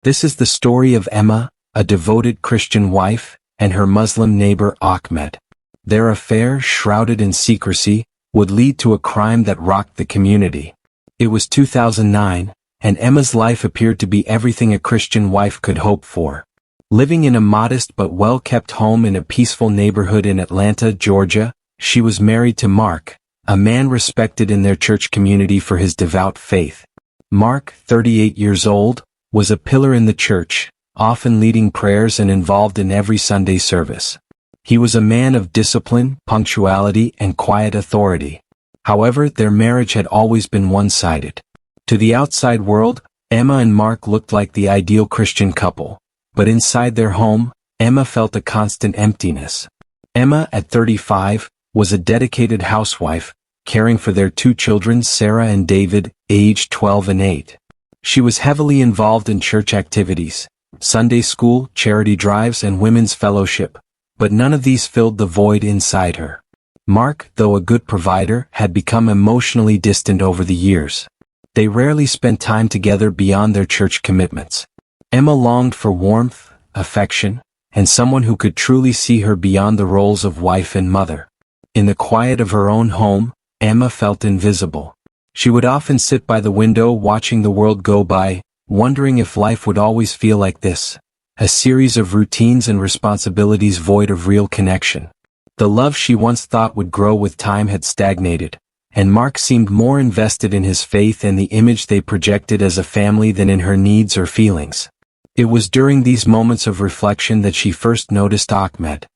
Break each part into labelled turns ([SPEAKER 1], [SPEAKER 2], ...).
[SPEAKER 1] This is the story of Emma, a devoted Christian wife, and her Muslim neighbor Ahmed. Their affair, shrouded in secrecy, would lead to a crime that rocked the community. It was 2009, and Emma's life appeared to be everything a Christian wife could hope for. Living in a modest but well-kept home in a peaceful neighborhood in Atlanta, Georgia, she was married to Mark, a man respected in their church community for his devout faith. Mark, 38 years old, was a pillar in the church, often leading prayers and involved in every Sunday service. He was a man of discipline, punctuality, and quiet authority. However, their marriage had always been one-sided. To the outside world, Emma and Mark looked like the ideal Christian couple, but inside their home, Emma felt a constant emptiness. Emma, at 35, was a dedicated housewife, caring for their two children, Sarah and David, aged 12 and 8. She was heavily involved in church activities, Sunday school, charity drives, and women's fellowship, but none of these filled the void inside her. Mark, though a good provider, had become emotionally distant over the years. They rarely spent time together beyond their church commitments. Emma longed for warmth, affection, and someone who could truly see her beyond the roles of wife and mother. In the quiet of her own home, Emma felt invisible. She would often sit by the window watching the world go by, wondering if life would always feel like this, a series of routines and responsibilities void of real connection. The love she once thought would grow with time had stagnated, and Mark seemed more invested in his faith and the image they projected as a family than in her needs or feelings. It was during these moments of reflection that she first noticed Ahmed.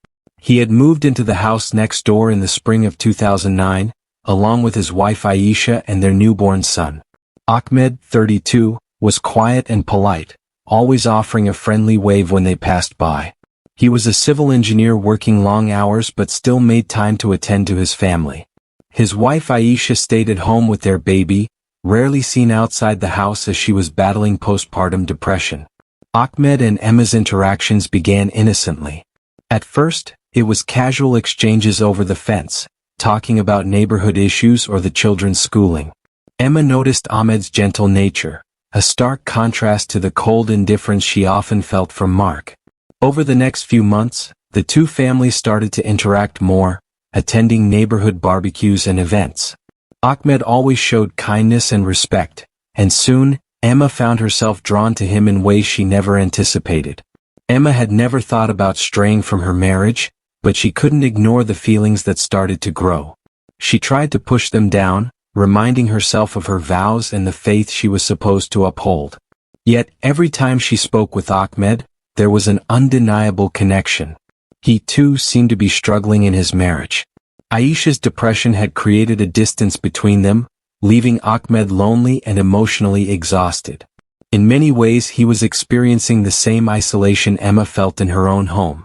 [SPEAKER 1] He had moved into the house next door in the spring of 2009, along with his wife Aisha and their newborn son. Ahmed, 32, was quiet and polite, always offering a friendly wave when they passed by. He was a civil engineer working long hours but still made time to attend to his family. His wife Aisha stayed at home with their baby, rarely seen outside the house as she was battling postpartum depression. Ahmed and Emma's interactions began innocently. At first, it was casual exchanges over the fence, talking about neighborhood issues or the children's schooling. Emma noticed Ahmed's gentle nature, a stark contrast to the cold indifference she often felt from Mark. Over the next few months, the two families started to interact more, attending neighborhood barbecues and events. Ahmed always showed kindness and respect, and soon, Emma found herself drawn to him in ways she never anticipated. Emma had never thought about straying from her marriage, but she couldn't ignore the feelings that started to grow. She tried to push them down, reminding herself of her vows and the faith she was supposed to uphold. Yet, every time she spoke with Ahmed, there was an undeniable connection. He too seemed to be struggling in his marriage. Aisha's depression had created a distance between them, leaving Ahmed lonely and emotionally exhausted. In many ways he was experiencing the same isolation Emma felt in her own home.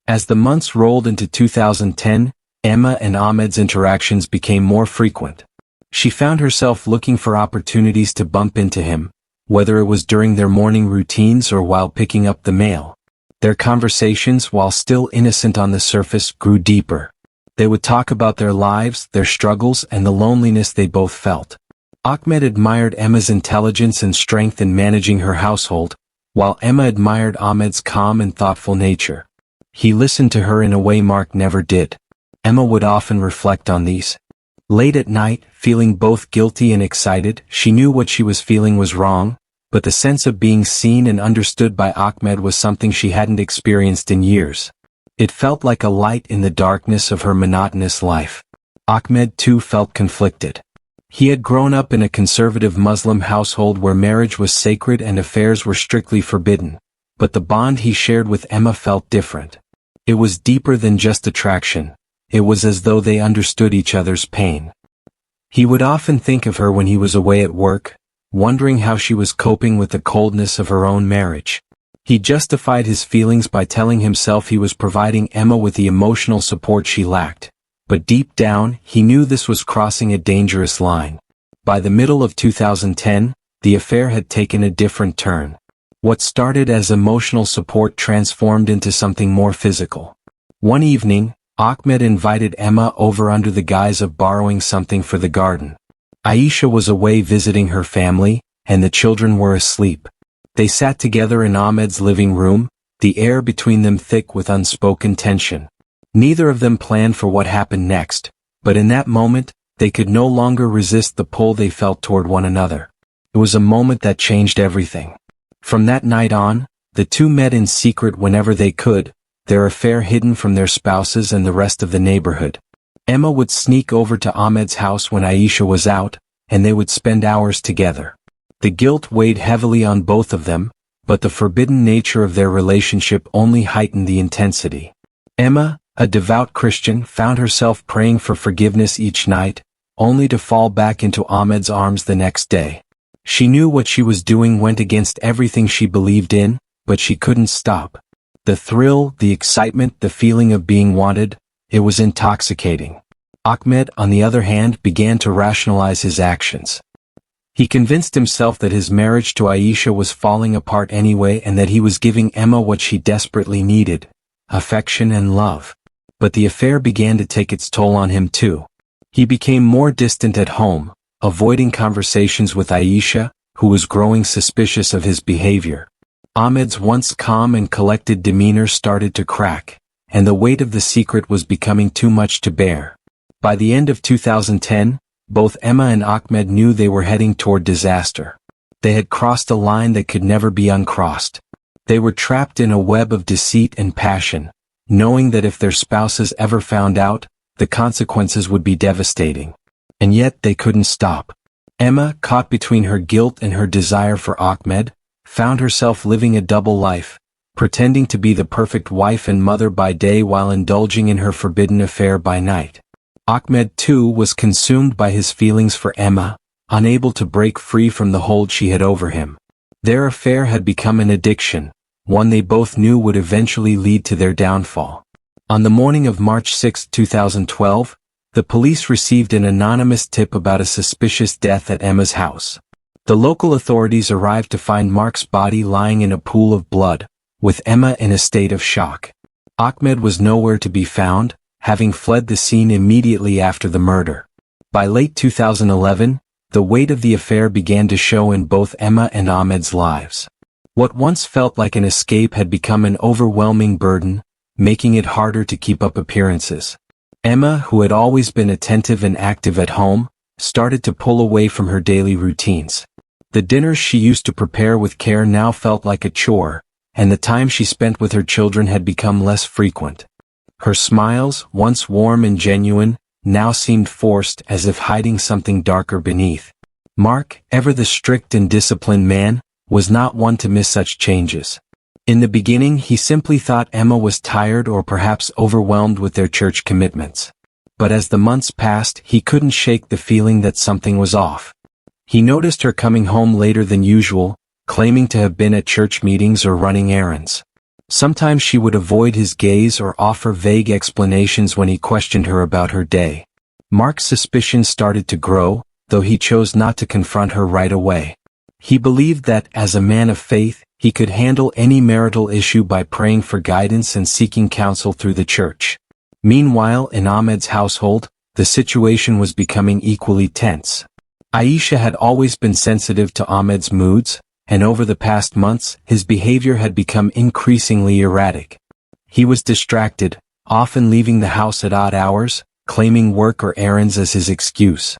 [SPEAKER 1] As the months rolled into 2010, Emma and Ahmed's interactions became more frequent. She found herself looking for opportunities to bump into him, whether it was during their morning routines or while picking up the mail. Their conversations, while still innocent on the surface, grew deeper. They would talk about their lives, their struggles, and the loneliness they both felt. Ahmed admired Emma's intelligence and strength in managing her household, while Emma admired Ahmed's calm and thoughtful nature. He listened to her in a way Mark never did. Emma would often reflect on these. Late at night, feeling both guilty and excited, she knew what she was feeling was wrong, but the sense of being seen and understood by Ahmed was something she hadn't experienced in years. It felt like a light in the darkness of her monotonous life. Ahmed too felt conflicted. He had grown up in a conservative Muslim household where marriage was sacred and affairs were strictly forbidden, but the bond he shared with Emma felt different. It was deeper than just attraction. It was as though they understood each other's pain. He would often think of her when he was away at work, wondering how she was coping with the coldness of her own marriage. He justified his feelings by telling himself he was providing Emma with the emotional support she lacked, but deep down, he knew this was crossing a dangerous line. By the middle of 2010, the affair had taken a different turn. What started as emotional support transformed into something more physical. One evening, Ahmed invited Emma over under the guise of borrowing something for the garden. Aisha was away visiting her family, and the children were asleep. They sat together in Ahmed's living room, the air between them thick with unspoken tension. Neither of them planned for what happened next, but in that moment, they could no longer resist the pull they felt toward one another. It was a moment that changed everything. From that night on, the two met in secret whenever they could, their affair hidden from their spouses and the rest of the neighborhood. Emma would sneak over to Ahmed's house when Aisha was out, and they would spend hours together. The guilt weighed heavily on both of them, but the forbidden nature of their relationship only heightened the intensity. Emma, a devout Christian, found herself praying for forgiveness each night, only to fall back into Ahmed's arms the next day. She knew what she was doing went against everything she believed in, but she couldn't stop. The thrill, the excitement, the feeling of being wanted, it was intoxicating. Ahmed, on the other hand, began to rationalize his actions. He convinced himself that his marriage to Aisha was falling apart anyway and that he was giving Emma what she desperately needed, affection and love. But the affair began to take its toll on him too. He became more distant at home, avoiding conversations with Aisha, who was growing suspicious of his behavior. Ahmed's once calm and collected demeanor started to crack, and the weight of the secret was becoming too much to bear. By the end of 2010, both Emma and Ahmed knew they were heading toward disaster. They had crossed a line that could never be uncrossed. They were trapped in a web of deceit and passion, knowing that if their spouses ever found out, the consequences would be devastating. And yet they couldn't stop. Emma, caught between her guilt and her desire for Ahmed, found herself living a double life, pretending to be the perfect wife and mother by day while indulging in her forbidden affair by night. Ahmed too was consumed by his feelings for Emma, unable to break free from the hold she had over him. Their affair had become an addiction, one they both knew would eventually lead to their downfall. On the morning of March 6, 2012, the police received an anonymous tip about a suspicious death at Emma's house. The local authorities arrived to find Mark's body lying in a pool of blood, with Emma in a state of shock. Ahmed was nowhere to be found, having fled the scene immediately after the murder. By late 2011, the weight of the affair began to show in both Emma and Ahmed's lives. What once felt like an escape had become an overwhelming burden, making it harder to keep up appearances. Emma, who had always been attentive and active at home, started to pull away from her daily routines. The dinners she used to prepare with care now felt like a chore, and the time she spent with her children had become less frequent. Her smiles, once warm and genuine, now seemed forced, as if hiding something darker beneath. Mark, ever the strict and disciplined man, was not one to miss such changes. In the beginning he simply thought Emma was tired or perhaps overwhelmed with their church commitments. But as the months passed, he couldn't shake the feeling that something was off. He noticed her coming home later than usual, claiming to have been at church meetings or running errands. Sometimes she would avoid his gaze or offer vague explanations when he questioned her about her day. Mark's suspicions started to grow, though he chose not to confront her right away. He believed that, as a man of faith, he could handle any marital issue by praying for guidance and seeking counsel through the church. Meanwhile, in Ahmed's household, the situation was becoming equally tense. Aisha had always been sensitive to Ahmed's moods, and over the past months, his behavior had become increasingly erratic. He was distracted, often leaving the house at odd hours, claiming work or errands as his excuse.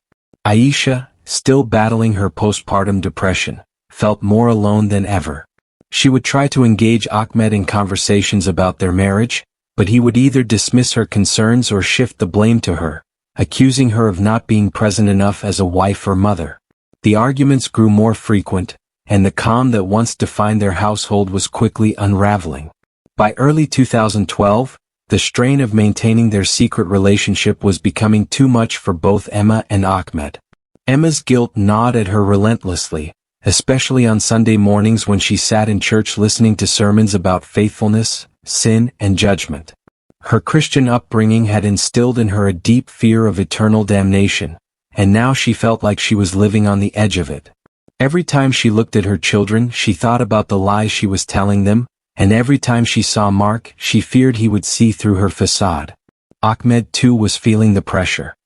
[SPEAKER 1] Aisha, still battling her postpartum depression, felt more alone than ever. She would try to engage Ahmed in conversations about their marriage, but he would either dismiss her concerns or shift the blame to her, accusing her of not being present enough as a wife or mother. The arguments grew more frequent, and the calm that once defined their household was quickly unraveling. By early 2012, the strain of maintaining their secret relationship was becoming too much for both Emma and Ahmed. Emma's guilt gnawed at her relentlessly, especially on Sunday mornings when she sat in church listening to sermons about faithfulness, sin, and judgment. Her Christian upbringing had instilled in her a deep fear of eternal damnation, and now she felt like she was living on the edge of it. Every time she looked at her children, she thought about the lies she was telling them, and every time she saw Mark, she feared he would see through her facade. Ahmed too was feeling the pressure.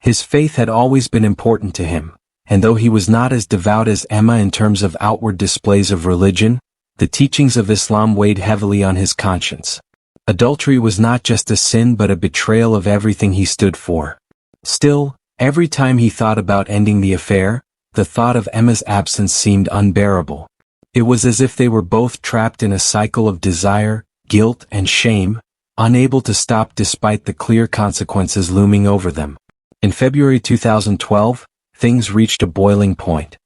[SPEAKER 1] His faith had always been important to him, and though he was not as devout as Emma in terms of outward displays of religion, the teachings of Islam weighed heavily on his conscience. Adultery was not just a sin but a betrayal of everything he stood for. Still, every time he thought about ending the affair, the thought of Emma's absence seemed unbearable. It was as if they were both trapped in a cycle of desire, guilt, and shame, unable to stop despite the clear consequences looming over them. In February 2012, things reached a boiling point.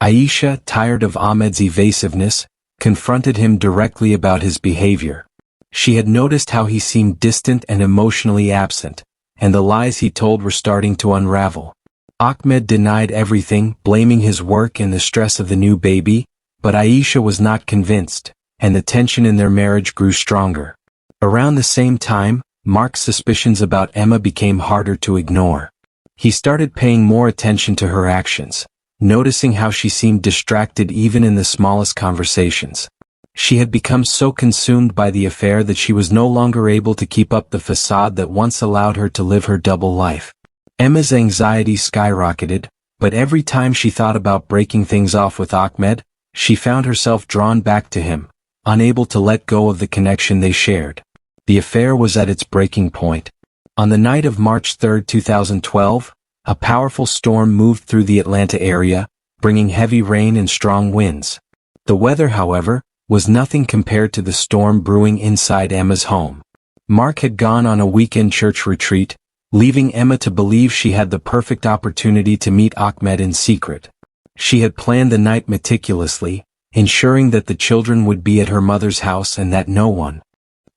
[SPEAKER 1] Aisha, tired of Ahmed's evasiveness, confronted him directly about his behavior. She had noticed how he seemed distant and emotionally absent, and the lies he told were starting to unravel. Ahmed denied everything, blaming his work and the stress of the new baby, but Aisha was not convinced, and the tension in their marriage grew stronger. Around the same time, Mark's suspicions about Emma became harder to ignore. He started paying more attention to her actions, noticing how she seemed distracted even in the smallest conversations. She had become so consumed by the affair that she was no longer able to keep up the facade that once allowed her to live her double life. Emma's anxiety skyrocketed, but every time she thought about breaking things off with Ahmed, she found herself drawn back to him, unable to let go of the connection they shared. The affair was at its breaking point. On the night of March 3, 2012, a powerful storm moved through the Atlanta area, bringing heavy rain and strong winds. The weather, however, was nothing compared to the storm brewing inside Emma's home. Mark had gone on a weekend church retreat, leaving Emma to believe she had the perfect opportunity to meet Ahmed in secret. She had planned the night meticulously, ensuring that the children would be at her mother's house and that no one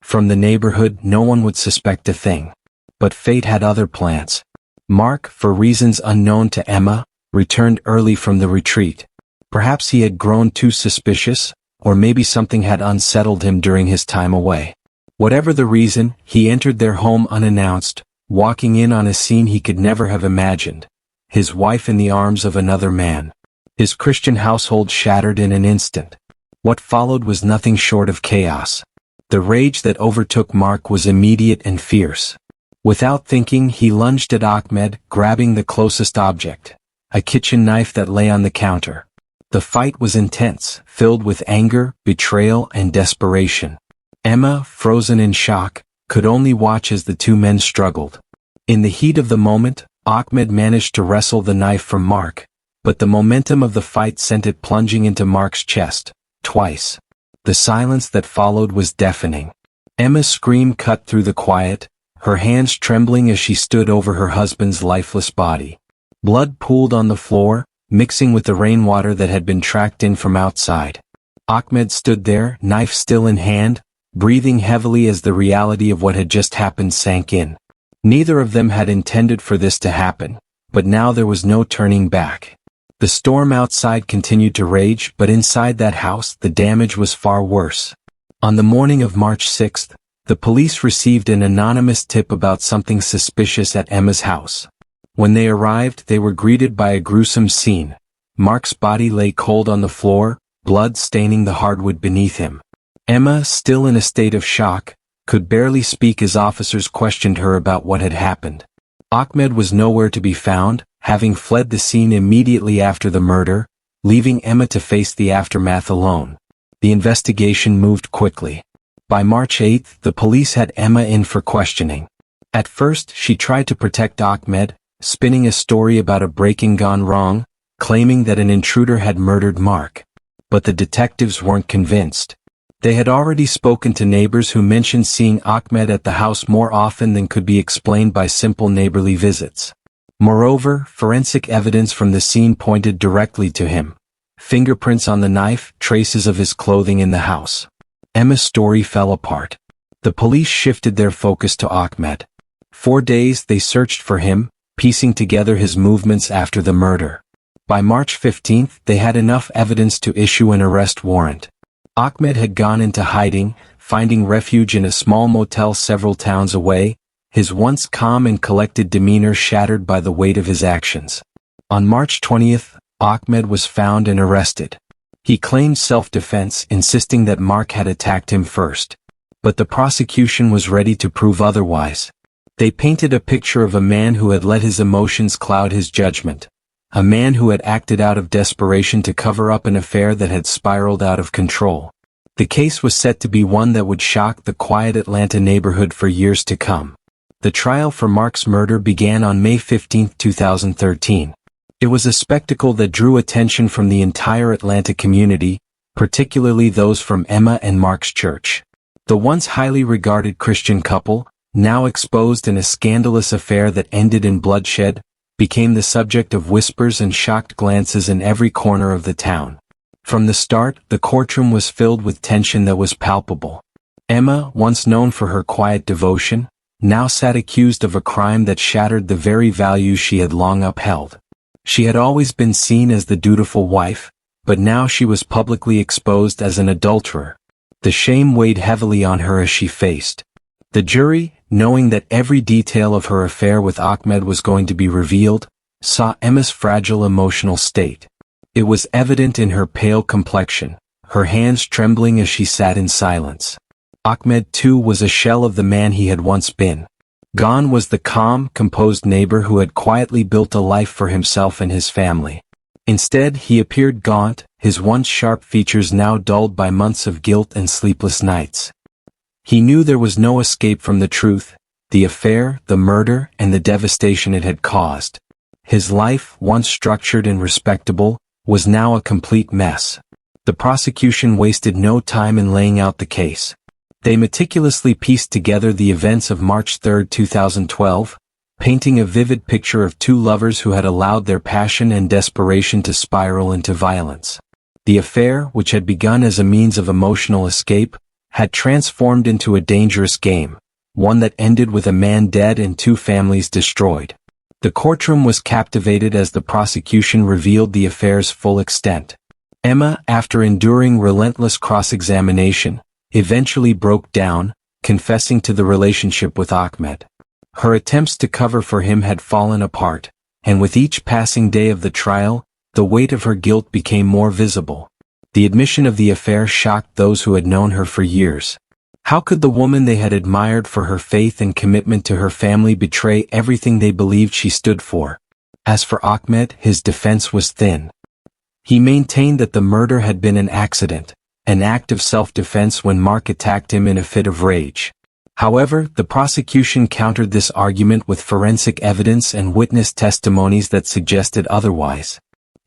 [SPEAKER 1] from the neighborhood, no one would suspect a thing. But fate had other plans. Mark, for reasons unknown to Emma, returned early from the retreat. Perhaps he had grown too suspicious, or maybe something had unsettled him during his time away. Whatever the reason, he entered their home unannounced, walking in on a scene he could never have imagined. His wife in the arms of another man. His Christian household shattered in an instant. What followed was nothing short of chaos. The rage that overtook Mark was immediate and fierce. Without thinking, he lunged at Ahmed, grabbing the closest object, a kitchen knife that lay on the counter. The fight was intense, filled with anger, betrayal, and desperation. Emma, frozen in shock, could only watch as the two men struggled. In the heat of the moment, Ahmed managed to wrestle the knife from Mark, but the momentum of the fight sent it plunging into Mark's chest, twice. The silence that followed was deafening. Emma's scream cut through the quiet, her hands trembling as she stood over her husband's lifeless body. Blood pooled on the floor, mixing with the rainwater that had been tracked in from outside. Ahmed stood there, knife still in hand, breathing heavily as the reality of what had just happened sank in. Neither of them had intended for this to happen, but now there was no turning back. The storm outside continued to rage, but inside that house the damage was far worse. On the morning of March 6th, the police received an anonymous tip about something suspicious at Emma's house. When they arrived, they were greeted by a gruesome scene. Mark's body lay cold on the floor, blood staining the hardwood beneath him. Emma, still in a state of shock, could barely speak as officers questioned her about what had happened. Ahmed was nowhere to be found, having fled the scene immediately after the murder, leaving Emma to face the aftermath alone. The investigation moved quickly. By March 8th, the police had Emma in for questioning. At first, she tried to protect Ahmed, spinning a story about a break-in gone wrong, claiming that an intruder had murdered Mark. But the detectives weren't convinced. They had already spoken to neighbors who mentioned seeing Ahmed at the house more often than could be explained by simple neighborly visits. Moreover, forensic evidence from the scene pointed directly to him. Fingerprints on the knife, traces of his clothing in the house. Emma's story fell apart. The police shifted their focus to Ahmed. 4 days they searched for him, piecing together his movements after the murder. By March 15th, they had enough evidence to issue an arrest warrant. Ahmed had gone into hiding, finding refuge in a small motel several towns away, his once calm and collected demeanor shattered by the weight of his actions. On March 20th, Ahmed was found and arrested. He claimed self-defense, insisting that Mark had attacked him first. But the prosecution was ready to prove otherwise. They painted a picture of a man who had let his emotions cloud his judgment, a man who had acted out of desperation to cover up an affair that had spiraled out of control. The case was set to be one that would shock the quiet Atlanta neighborhood for years to come. The trial for Mark's murder began on May 15, 2013. It was a spectacle that drew attention from the entire Atlanta community, particularly those from Emma and Mark's church. The once highly regarded Christian couple, now exposed in a scandalous affair that ended in bloodshed, became the subject of whispers and shocked glances in every corner of the town. From the start, the courtroom was filled with tension that was palpable. Emma, once known for her quiet devotion, now sat accused of a crime that shattered the very values she had long upheld. She had always been seen as the dutiful wife, but now she was publicly exposed as an adulterer. The shame weighed heavily on her as she faced the jury, knowing that every detail of her affair with Ahmed was going to be revealed, saw Emma's fragile emotional state. It was evident in her pale complexion, her hands trembling as she sat in silence. Ahmed, too, was a shell of the man he had once been. Gone was the calm, composed neighbor who had quietly built a life for himself and his family. Instead, he appeared gaunt, his once sharp features now dulled by months of guilt and sleepless nights. He knew there was no escape from the truth, the affair, the murder, and the devastation it had caused. His life, once structured and respectable, was now a complete mess. The prosecution wasted no time in laying out the case. They meticulously pieced together the events of March 3, 2012, painting a vivid picture of two lovers who had allowed their passion and desperation to spiral into violence. The affair, which had begun as a means of emotional escape, had transformed into a dangerous game, one that ended with a man dead and two families destroyed. The courtroom was captivated as the prosecution revealed the affair's full extent. Emma, after enduring relentless cross-examination, eventually broke down, confessing to the relationship with Ahmed. Her attempts to cover for him had fallen apart, and with each passing day of the trial, the weight of her guilt became more visible. The admission of the affair shocked those who had known her for years. How could the woman they had admired for her faith and commitment to her family betray everything they believed she stood for? As for Ahmed, his defense was thin. He maintained that the murder had been an accident, an act of self-defense when Mark attacked him in a fit of rage. However, the prosecution countered this argument with forensic evidence and witness testimonies that suggested otherwise.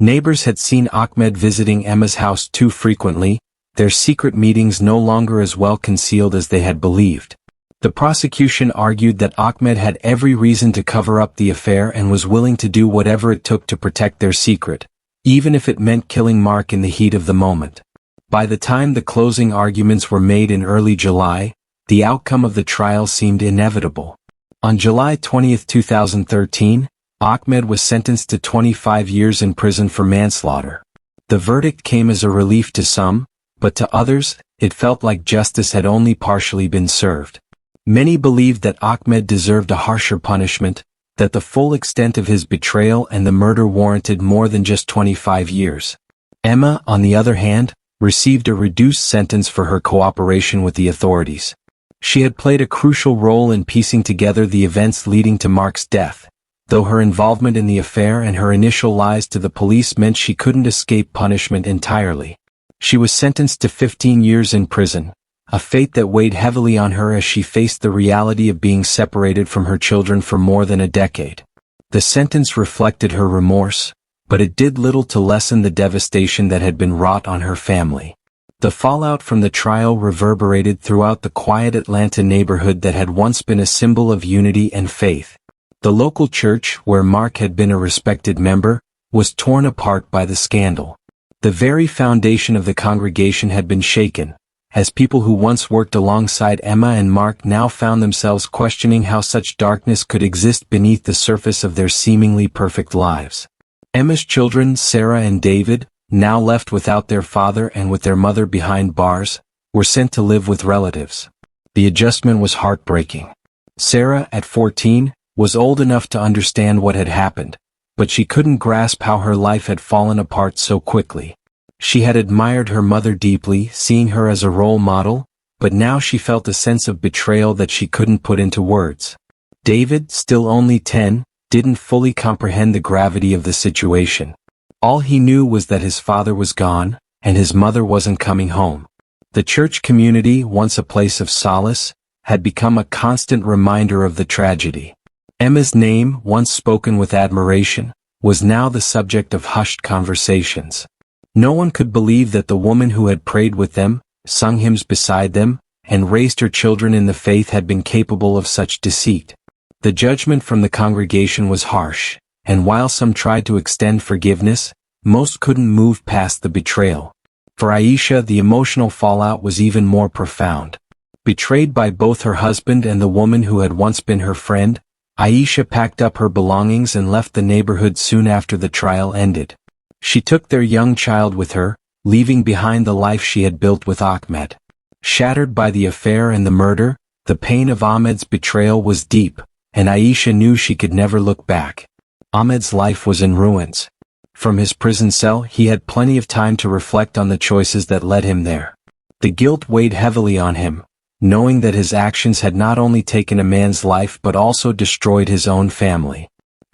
[SPEAKER 1] Neighbors had seen Ahmed visiting Emma's house too frequently, their secret meetings no longer as well concealed as they had believed. The prosecution argued that Ahmed had every reason to cover up the affair and was willing to do whatever it took to protect their secret, even if it meant killing Mark in the heat of the moment. By the time the closing arguments were made in early July, the outcome of the trial seemed inevitable. On July 20, 2013, Ahmed was sentenced to 25 years in prison for manslaughter. The verdict came as a relief to some, but to others, it felt like justice had only partially been served. Many believed that Ahmed deserved a harsher punishment, that the full extent of his betrayal and the murder warranted more than just 25 years. Emma, on the other hand, received a reduced sentence for her cooperation with the authorities. She had played a crucial role in piecing together the events leading to Mark's death, though her involvement in the affair and her initial lies to the police meant she couldn't escape punishment entirely. She was sentenced to 15 years in prison, a fate that weighed heavily on her as she faced the reality of being separated from her children for more than a decade. The sentence reflected her remorse, but it did little to lessen the devastation that had been wrought on her family. The fallout from the trial reverberated throughout the quiet Atlanta neighborhood that had once been a symbol of unity and faith. The local church, where Mark had been a respected member, was torn apart by the scandal. The very foundation of the congregation had been shaken, as people who once worked alongside Emma and Mark now found themselves questioning how such darkness could exist beneath the surface of their seemingly perfect lives. Emma's children, Sarah and David, now left without their father and with their mother behind bars, were sent to live with relatives. The adjustment was heartbreaking. Sarah, at 14, was old enough to understand what had happened, but she couldn't grasp how her life had fallen apart so quickly. She had admired her mother deeply, seeing her as a role model, but now she felt a sense of betrayal that she couldn't put into words. David, still only 10, didn't fully comprehend the gravity of the situation. All he knew was that his father was gone, and his mother wasn't coming home. The church community, once a place of solace, had become a constant reminder of the tragedy. Emma's name, once spoken with admiration, was now the subject of hushed conversations. No one could believe that the woman who had prayed with them, sung hymns beside them, and raised her children in the faith had been capable of such deceit. The judgment from the congregation was harsh, and while some tried to extend forgiveness, most couldn't move past the betrayal. For Aisha, the emotional fallout was even more profound. Betrayed by both her husband and the woman who had once been her friend, Aisha packed up her belongings and left the neighborhood soon after the trial ended. She took their young child with her, leaving behind the life she had built with Ahmed. Shattered by the affair and the murder, the pain of Ahmed's betrayal was deep, and Aisha knew she could never look back. Ahmed's life was in ruins. From his prison cell he had plenty of time to reflect on the choices that led him there. The guilt weighed heavily on him, knowing that his actions had not only taken a man's life but also destroyed his own family.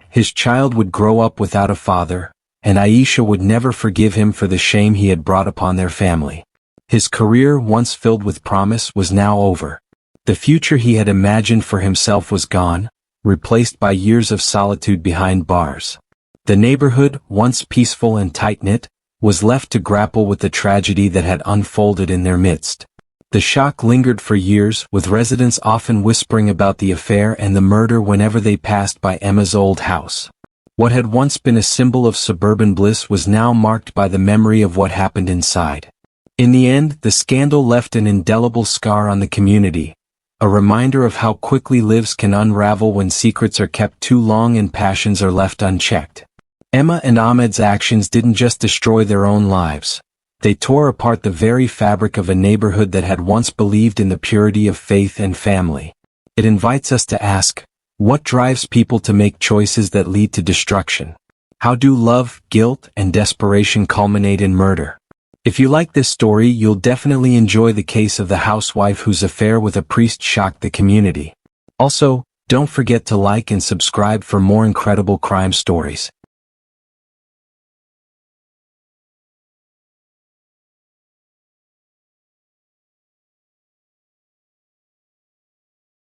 [SPEAKER 1] His child would grow up without a father, and Aisha would never forgive him for the shame he had brought upon their family. His career, once filled with promise, was now over. The future he had imagined for himself was gone, replaced by years of solitude behind bars. The neighborhood, once peaceful and tight-knit, was left to grapple with the tragedy that had unfolded in their midst. The shock lingered for years, with residents often whispering about the affair and the murder whenever they passed by Emma's old house. What had once been a symbol of suburban bliss was now marked by the memory of what happened inside. In the end, the scandal left an indelible scar on the community, a reminder of how quickly lives can unravel when secrets are kept too long and passions are left unchecked. Emma and Ahmed's actions didn't just destroy their own lives. They tore apart the very fabric of a neighborhood that had once believed in the purity of faith and family. It invites us to ask, what drives people to make choices that lead to destruction? How do love, guilt, and desperation culminate in murder? If you like this story, you'll definitely enjoy the case of the housewife whose affair with a priest shocked the community. Also, don't forget to like and subscribe for more incredible crime stories.